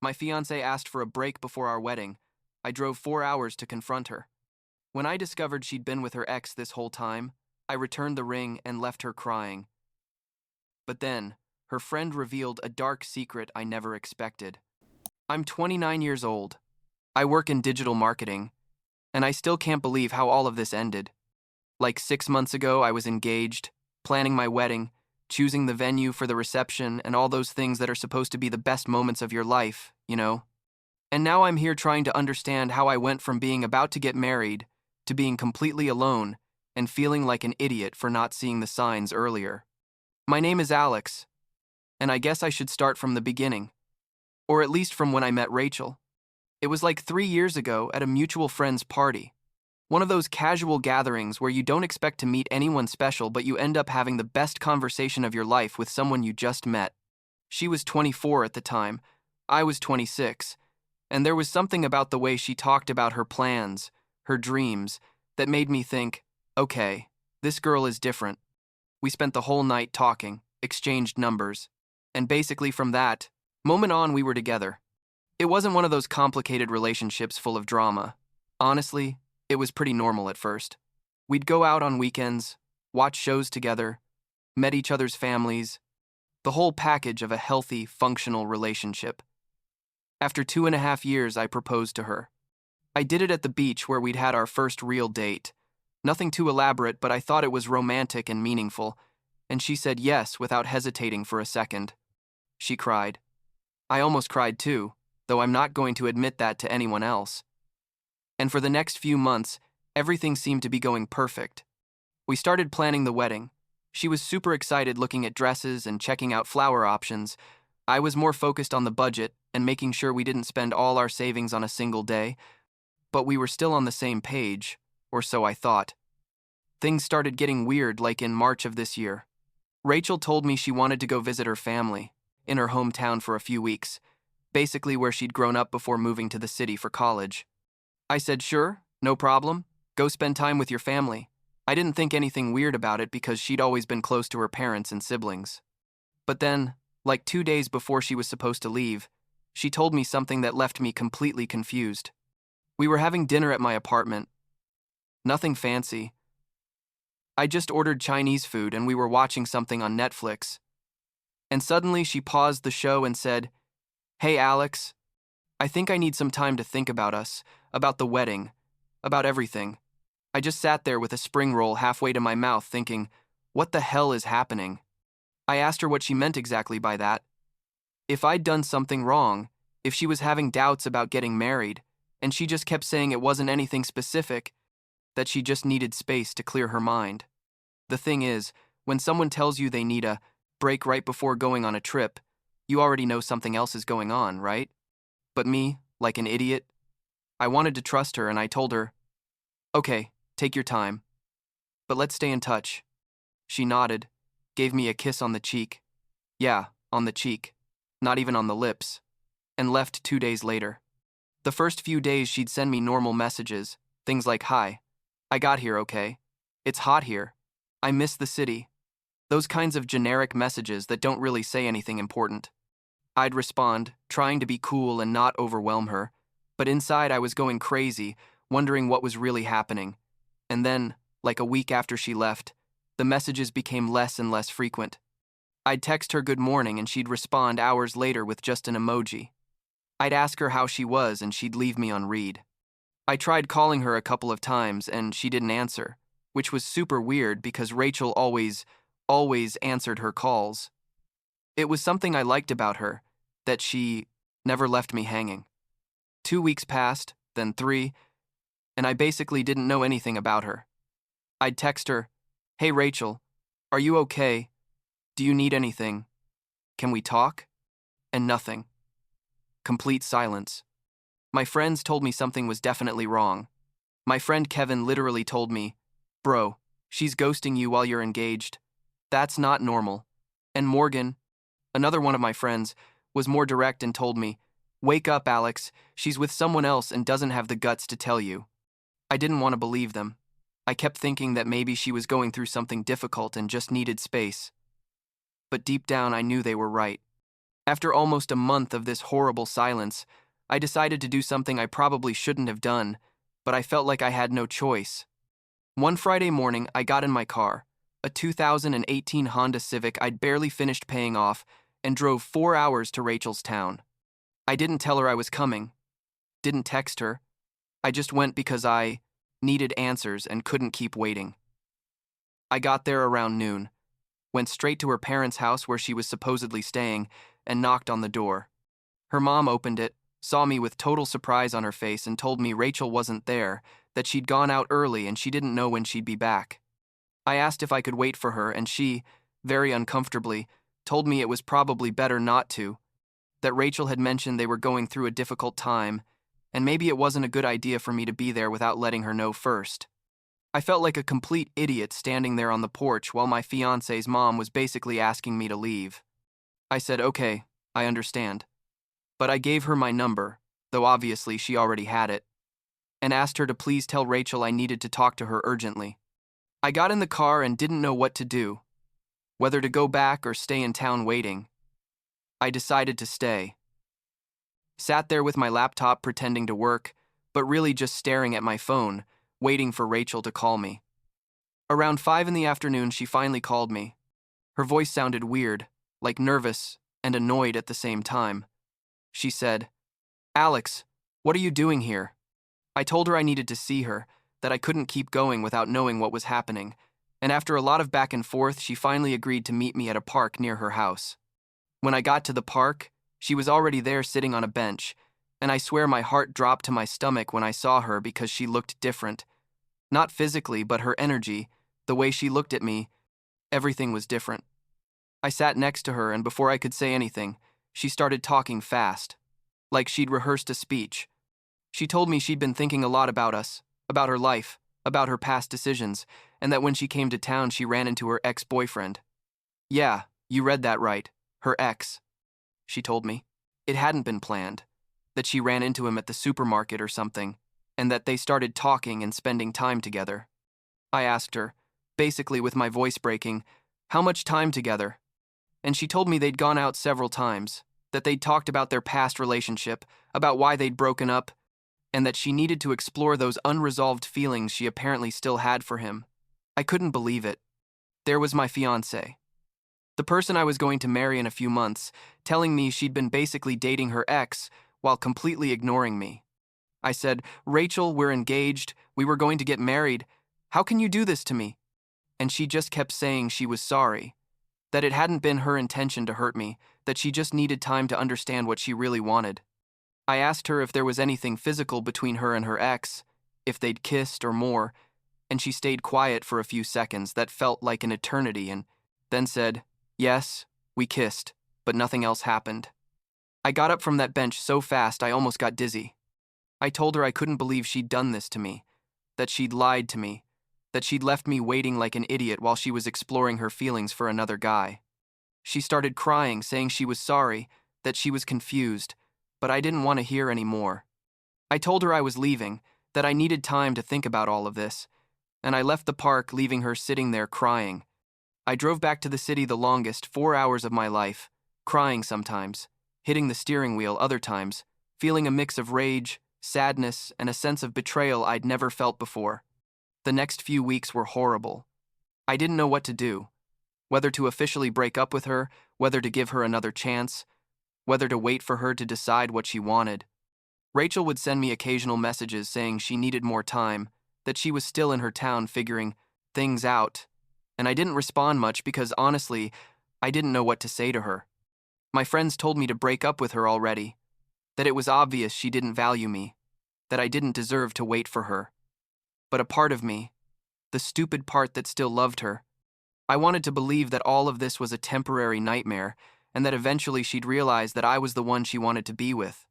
My fiancée asked for a break before our wedding. I drove 4 hours to confront her. When I discovered she'd been with her ex this whole time, I returned the ring and left her crying. But then, her friend revealed a dark secret I never expected. I'm 29 years old. I work in digital marketing, and I still can't believe how all of this ended. Like 6 months ago, I was engaged, planning my wedding, choosing the venue for the reception, and all those things that are supposed to be the best moments of your life, you know? And now I'm here trying to understand how I went from being about to get married to being completely alone and feeling like an idiot for not seeing the signs earlier. My name is Alex, and I guess I should start from the beginning, or at least from when I met Rachel. It was like 3 years ago at a mutual friend's party. One of those casual gatherings where you don't expect to meet anyone special, but you end up having the best conversation of your life with someone you just met. She was 24 at the time. I was 26. And there was something about the way she talked about her plans, her dreams, that made me think, okay, this girl is different. We spent the whole night talking, exchanged numbers, and basically from that moment on we were together. It wasn't one of those complicated relationships full of drama. Honestly, it was pretty normal at first. We'd go out on weekends, watch shows together, met each other's families, the whole package of a healthy, functional relationship. After 2.5 years, I proposed to her. I did it at the beach where we'd had our first real date. Nothing too elaborate, but I thought it was romantic and meaningful, and she said yes without hesitating for a second. She cried. I almost cried too, though I'm not going to admit that to anyone else. And for the next few months, everything seemed to be going perfect. We started planning the wedding. She was super excited looking at dresses and checking out flower options. I was more focused on the budget and making sure we didn't spend all our savings on a single day, but we were still on the same page, or so I thought. Things started getting weird like in March of this year. Rachel told me she wanted to go visit her family in her hometown for a few weeks, basically where she'd grown up before moving to the city for college. I said, sure, no problem, go spend time with your family. I didn't think anything weird about it because she'd always been close to her parents and siblings. But then, like 2 days before she was supposed to leave, she told me something that left me completely confused. We were having dinner at my apartment. Nothing fancy. I just ordered Chinese food and we were watching something on Netflix. And suddenly she paused the show and said, Hey Alex, I think I need some time to think about us, about the wedding, about everything. I just sat there with a spring roll halfway to my mouth thinking, what the hell is happening? I asked her what she meant exactly by that. If I'd done something wrong, if she was having doubts about getting married, and she just kept saying it wasn't anything specific, that she just needed space to clear her mind. The thing is, when someone tells you they need a break right before going on a trip, you already know something else is going on, right? But me, like an idiot, I wanted to trust her and I told her, okay, take your time, but let's stay in touch. She nodded, gave me a kiss on the cheek. Yeah, on the cheek, not even on the lips, and left 2 days later. The first few days she'd send me normal messages, things like, hi, I got here okay. It's hot here. I miss the city. Those kinds of generic messages that don't really say anything important. I'd respond, trying to be cool and not overwhelm her, but inside I was going crazy, wondering what was really happening. And then, like a week after she left, the messages became less and less frequent. I'd text her good morning and she'd respond hours later with just an emoji. I'd ask her how she was and she'd leave me on read. I tried calling her a couple of times and she didn't answer, which was super weird because Rachel always answered her calls. It was something I liked about her, that she never left me hanging. 2 weeks passed, then 3, and I basically didn't know anything about her. I'd text her, hey Rachel, are you okay? Do you need anything? Can we talk? And nothing. Complete silence. My friends told me something was definitely wrong. My friend Kevin literally told me, bro, she's ghosting you while you're engaged. That's not normal. And Morgan, another one of my friends, was more direct and told me, wake up, Alex, she's with someone else and doesn't have the guts to tell you. I didn't want to believe them. I kept thinking that maybe she was going through something difficult and just needed space. But deep down I knew they were right. After almost a month of this horrible silence, I decided to do something I probably shouldn't have done, but I felt like I had no choice. One Friday morning, I got in my car, a 2018 Honda Civic I'd barely finished paying off, and drove 4 hours to Rachel's town. I didn't tell her I was coming, didn't text her. I just went because I needed answers and couldn't keep waiting. I got there around noon, went straight to her parents' house where she was supposedly staying, and knocked on the door. Her mom opened it, saw me with total surprise on her face, and told me Rachel wasn't there, that she'd gone out early and she didn't know when she'd be back. I asked if I could wait for her, and she, very uncomfortably, told me it was probably better not to, that Rachel had mentioned they were going through a difficult time, and maybe it wasn't a good idea for me to be there without letting her know first. I felt like a complete idiot standing there on the porch while my fiancée's mom was basically asking me to leave. I said, okay, I understand. But I gave her my number, though obviously she already had it, and asked her to please tell Rachel I needed to talk to her urgently. I got in the car and didn't know what to do, whether to go back or stay in town waiting. I decided to stay. Sat there with my laptop pretending to work, but really just staring at my phone, waiting for Rachel to call me. Around 5 in the afternoon, she finally called me. Her voice sounded weird, like nervous and annoyed at the same time. She said, "Alex, what are you doing here?" I told her I needed to see her, that I couldn't keep going without knowing what was happening, and after a lot of back and forth, she finally agreed to meet me at a park near her house. When I got to the park, she was already there sitting on a bench, and I swear my heart dropped to my stomach when I saw her because she looked different. Not physically, but her energy, the way she looked at me, everything was different. I sat next to her, and before I could say anything, she started talking fast, like she'd rehearsed a speech. She told me she'd been thinking a lot about us, about her life, about her past decisions, and that when she came to town she ran into her ex-boyfriend. "Yeah, you read that right, her ex," she told me. It hadn't been planned, that she ran into him at the supermarket or something, and that they started talking and spending time together. I asked her, basically with my voice breaking, how much time together? And she told me they'd gone out several times, that they'd talked about their past relationship, about why they'd broken up, and that she needed to explore those unresolved feelings she apparently still had for him. I couldn't believe it. There was my fiancé, the person I was going to marry in a few months, telling me she'd been basically dating her ex while completely ignoring me. I said, "Rachel, we're engaged, we were going to get married. How can you do this to me?" And she just kept saying she was sorry, that it hadn't been her intention to hurt me, that she just needed time to understand what she really wanted. I asked her if there was anything physical between her and her ex, if they'd kissed or more, and she stayed quiet for a few seconds that felt like an eternity, and then said, "Yes, we kissed, but nothing else happened." I got up from that bench so fast I almost got dizzy. I told her I couldn't believe she'd done this to me, that she'd lied to me, that she'd left me waiting like an idiot while she was exploring her feelings for another guy. She started crying, saying she was sorry, that she was confused, but I didn't want to hear any more. I told her I was leaving, that I needed time to think about all of this, and I left the park, leaving her sitting there crying. I drove back to the city the longest 4 hours of my life, crying sometimes, hitting the steering wheel other times, feeling a mix of rage, sadness, and a sense of betrayal I'd never felt before. The next few weeks were horrible. I didn't know what to do, whether to officially break up with her, whether to give her another chance, whether to wait for her to decide what she wanted. Rachel would send me occasional messages saying she needed more time, that she was still in her town figuring things out, and I didn't respond much because honestly, I didn't know what to say to her. My friends told me to break up with her already, that it was obvious she didn't value me, that I didn't deserve to wait for her. But a part of me, the stupid part that still loved her, I wanted to believe that all of this was a temporary nightmare and that eventually she'd realize that I was the one she wanted to be with.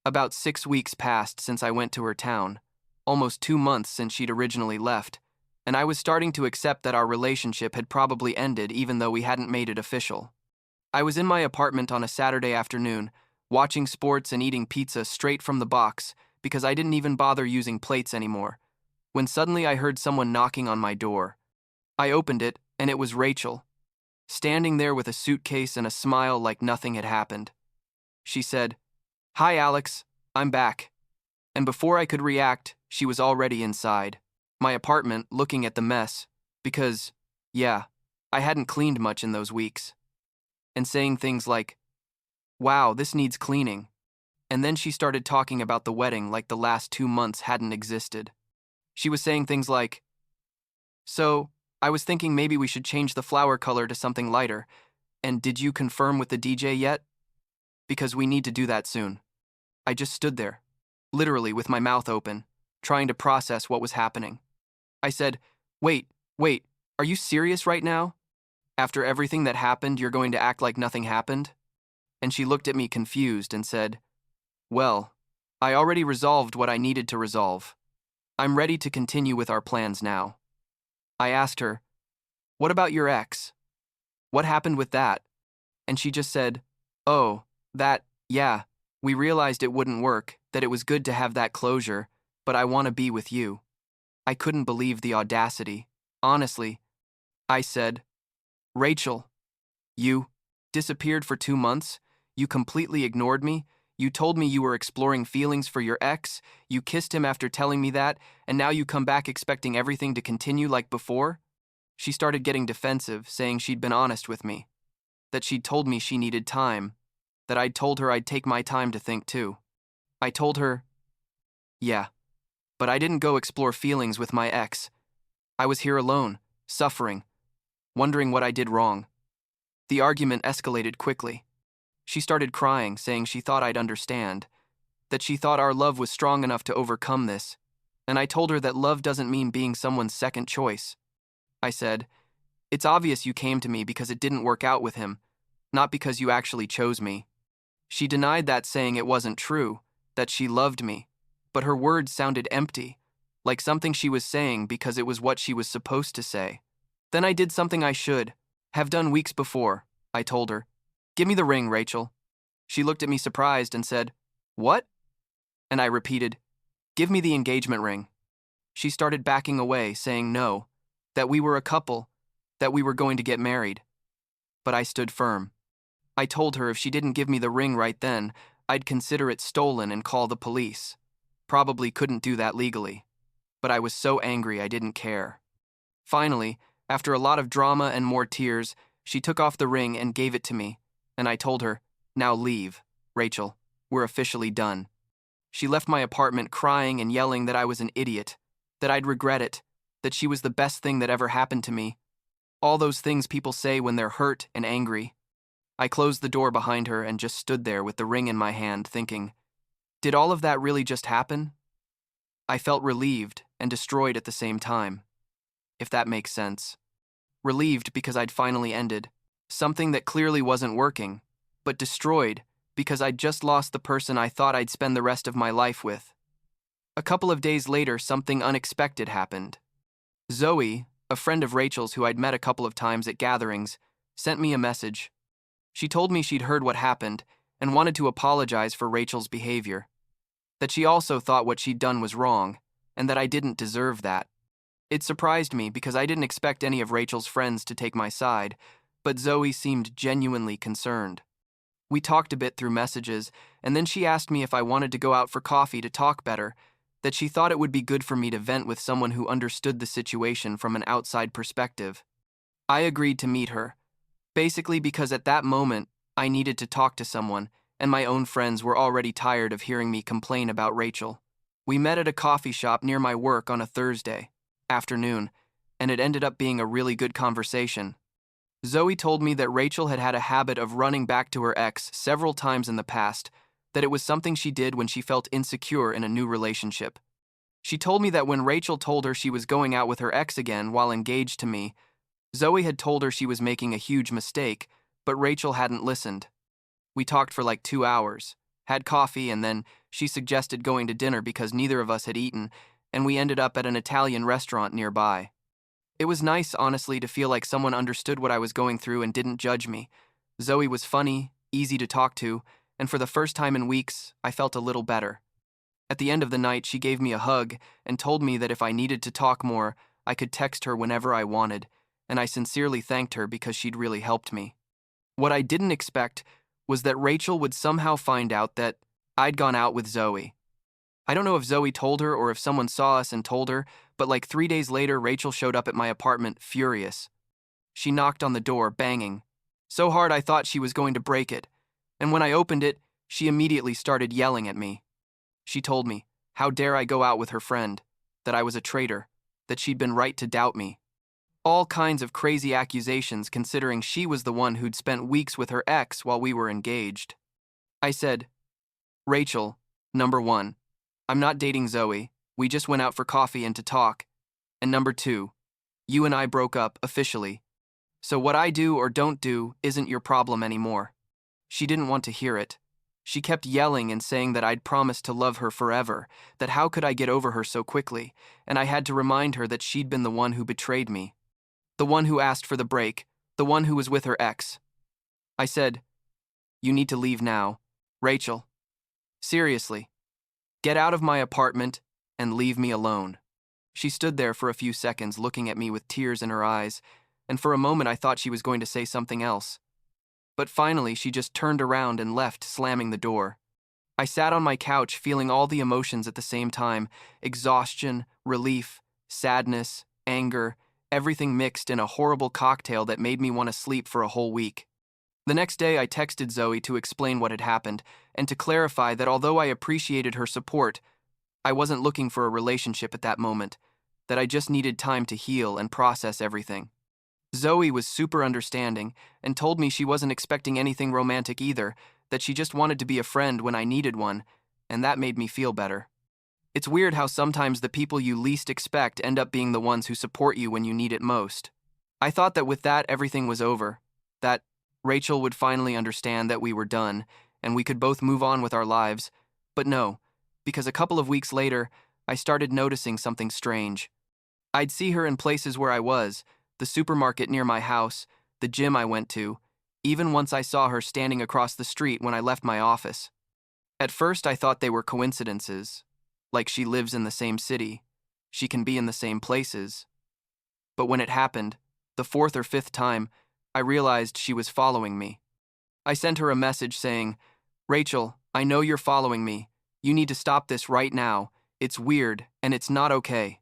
About 6 weeks passed since I went to her town, almost 2 months since she'd originally left, and I was starting to accept that our relationship had probably ended even though we hadn't made it official. I was in my apartment on a Saturday afternoon, watching sports and eating pizza straight from the box because I didn't even bother using plates anymore, when suddenly I heard someone knocking on my door. I opened it, and it was Rachel. standing there with a suitcase and a smile like nothing had happened. She said, "Hi, Alex, I'm back." And before I could react, she was already inside my apartment looking at the mess, because, yeah, I hadn't cleaned much in those weeks, and saying things like, "Wow, this needs cleaning." And then she started talking about the wedding like the last 2 months hadn't existed. She was saying things like, "So, I was thinking maybe we should change the flower color to something lighter, and did you confirm with the DJ yet? Because we need to do that soon." I just stood there, literally with my mouth open, trying to process what was happening. I said, wait, are you serious right now? After everything that happened, you're going to act like nothing happened?" And she looked at me confused and said, "Well, I already resolved what I needed to resolve. I'm ready to continue with our plans now." I asked her, "What about your ex? What happened with that?" And she just said, "Oh, yeah, we realized it wouldn't work, that it was good to have that closure, but I want to be with you." I couldn't believe the audacity. Honestly, I said, "Rachel, you disappeared for 2 months, you completely ignored me, you told me you were exploring feelings for your ex, you kissed him after telling me that, and now you come back expecting everything to continue like before?" She started getting defensive, saying she'd been honest with me, that she'd told me she needed time, that I'd told her I'd take my time to think too. I told her, "Yeah, but I didn't go explore feelings with my ex. I was here alone, suffering, wondering what I did wrong." The argument escalated quickly. She started crying, saying she thought I'd understand, that she thought our love was strong enough to overcome this, and I told her that love doesn't mean being someone's second choice. I said, "It's obvious you came to me because it didn't work out with him, not because you actually chose me." She denied that, saying it wasn't true, that she loved me, but her words sounded empty, like something she was saying because it was what she was supposed to say. Then I did something I should have done weeks before. I told her, "Give me the ring, Rachel." She looked at me surprised and said, "What?" And I repeated, "Give me the engagement ring." She started backing away, saying no, that we were a couple, that we were going to get married. But I stood firm. I told her if she didn't give me the ring right then, I'd consider it stolen and call the police. Probably couldn't do that legally. But I was so angry I didn't care. Finally, after a lot of drama and more tears, she took off the ring and gave it to me, and I told her, "Now leave, Rachel, we're officially done." She left my apartment crying and yelling that I was an idiot, that I'd regret it, that she was the best thing that ever happened to me. All those things people say when they're hurt and angry. I closed the door behind her and just stood there with the ring in my hand, thinking, did all of that really just happen? I felt relieved and destroyed at the same time, if that makes sense. Relieved because I'd finally ended something that clearly wasn't working, but destroyed because I'd just lost the person I thought I'd spend the rest of my life with. A couple of days later, something unexpected happened. Zoe, a friend of Rachel's who I'd met a couple of times at gatherings, sent me a message. She told me she'd heard what happened and wanted to apologize for Rachel's behavior, that she also thought what she'd done was wrong, and that I didn't deserve that. It surprised me because I didn't expect any of Rachel's friends to take my side, but Zoe seemed genuinely concerned. We talked a bit through messages, and then she asked me if I wanted to go out for coffee to talk better, that she thought it would be good for me to vent with someone who understood the situation from an outside perspective. I agreed to meet her, basically because at that moment, I needed to talk to someone, and my own friends were already tired of hearing me complain about Rachel. We met at a coffee shop near my work on a Thursday afternoon, and it ended up being a really good conversation. Zoe told me that Rachel had had a habit of running back to her ex several times in the past, that it was something she did when she felt insecure in a new relationship. She told me that when Rachel told her she was going out with her ex again while engaged to me, Zoe had told her she was making a huge mistake, but Rachel hadn't listened. We talked for like 2 hours, had coffee, and then she suggested going to dinner because neither of us had eaten, and we ended up at an Italian restaurant nearby. It was nice, honestly, to feel like someone understood what I was going through and didn't judge me. Zoe was funny, easy to talk to, and for the first time in weeks, I felt a little better. At the end of the night, she gave me a hug and told me that if I needed to talk more, I could text her whenever I wanted, and I sincerely thanked her because she'd really helped me. What I didn't expect was that Rachel would somehow find out that I'd gone out with Zoe. I don't know if Zoe told her or if someone saw us and told her, but like 3 days later, Rachel showed up at my apartment, furious. She knocked on the door, banging, so hard I thought she was going to break it, and when I opened it, she immediately started yelling at me. She told me, how dare I go out with her friend, that I was a traitor, that she'd been right to doubt me. All kinds of crazy accusations considering she was the one who'd spent weeks with her ex while we were engaged. I said, Rachel, number one, I'm not dating Zoe, we just went out for coffee and to talk. And number two, you and I broke up officially. So what I do or don't do isn't your problem anymore. She didn't want to hear it. She kept yelling and saying that I'd promised to love her forever, that how could I get over her so quickly, and I had to remind her that she'd been the one who betrayed me. The one who asked for the break, the one who was with her ex. I said, you need to leave now, Rachel. Seriously. Get out of my apartment and leave me alone. She stood there for a few seconds looking at me with tears in her eyes, and for a moment I thought she was going to say something else. But finally she just turned around and left, slamming the door. I sat on my couch feeling all the emotions at the same time, exhaustion, relief, sadness, anger, everything mixed in a horrible cocktail that made me want to sleep for a whole week. The next day I texted Zoe to explain what had happened and to clarify that although I appreciated her support, I wasn't looking for a relationship at that moment, that I just needed time to heal and process everything. Zoe was super understanding and told me she wasn't expecting anything romantic either, that she just wanted to be a friend when I needed one, and that made me feel better. It's weird how sometimes the people you least expect end up being the ones who support you when you need it most. I thought that with that everything was over, that Rachel would finally understand that we were done and we could both move on with our lives, but no, because a couple of weeks later, I started noticing something strange. I'd see her in places where I was, the supermarket near my house, the gym I went to, even once I saw her standing across the street when I left my office. At first I thought they were coincidences, like she lives in the same city, she can be in the same places. But when it happened, the fourth or fifth time, I realized she was following me. I sent her a message saying, Rachel, I know you're following me. You need to stop this right now. It's weird, and it's not okay.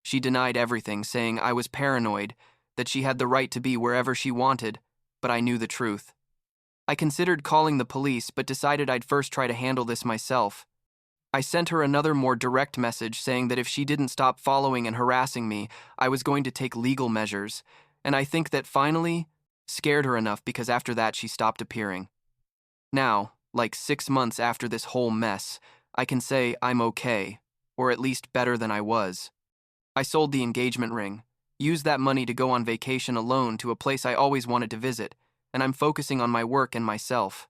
She denied everything, saying I was paranoid, that she had the right to be wherever she wanted, but I knew the truth. I considered calling the police, but decided I'd first try to handle this myself. I sent her another more direct message saying that if she didn't stop following and harassing me, I was going to take legal measures, and I think that finally scared her enough because after that she stopped appearing. Now, like 6 months after this whole mess, I can say I'm okay, or at least better than I was. I sold the engagement ring, used that money to go on vacation alone to a place I always wanted to visit, and I'm focusing on my work and myself.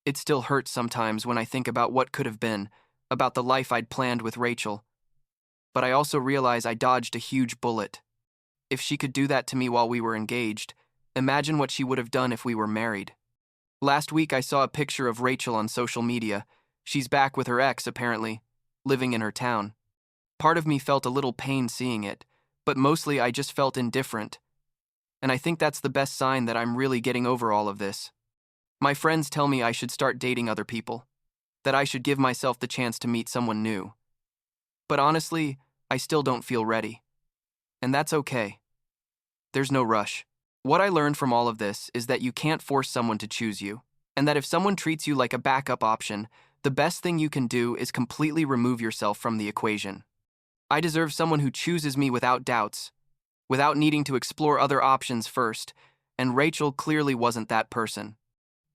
It still hurts sometimes when I think about what could have been, about the life I'd planned with Rachel. But I also realize I dodged a huge bullet. If she could do that to me while we were engaged, imagine what she would have done if we were married. Last week I saw a picture of Rachel on social media. She's back with her ex, apparently, living in her town. Part of me felt a little pain seeing it, but mostly I just felt indifferent. And I think that's the best sign that I'm really getting over all of this. My friends tell me I should start dating other people, that I should give myself the chance to meet someone new. But honestly, I still don't feel ready. And that's okay. There's no rush. What I learned from all of this is that you can't force someone to choose you, and that if someone treats you like a backup option, the best thing you can do is completely remove yourself from the equation. I deserve someone who chooses me without doubts, without needing to explore other options first, and Rachel clearly wasn't that person.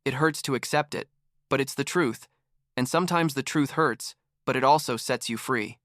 It hurts to accept it, but it's the truth, and sometimes the truth hurts, but it also sets you free.